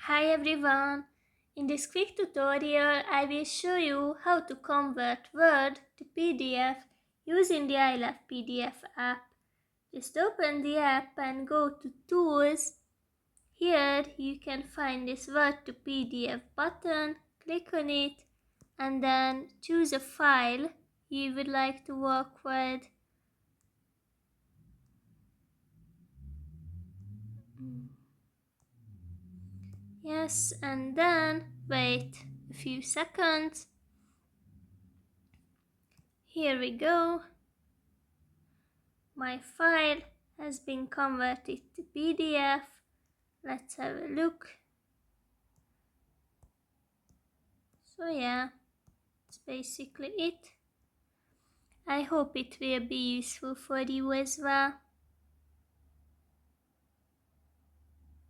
Hi everyone! In this quick tutorial I will show you how to convert Word to PDF using the ILovePDF app. Just open the app and go to Tools. Here you can find this Word to PDF button, click on it and then choose a file you would like to work with. Yes, and then wait a few seconds. Here we go. My file has been converted to PDF. Let's have a look. So yeah, that's basically it. I hope it will be useful for you as well.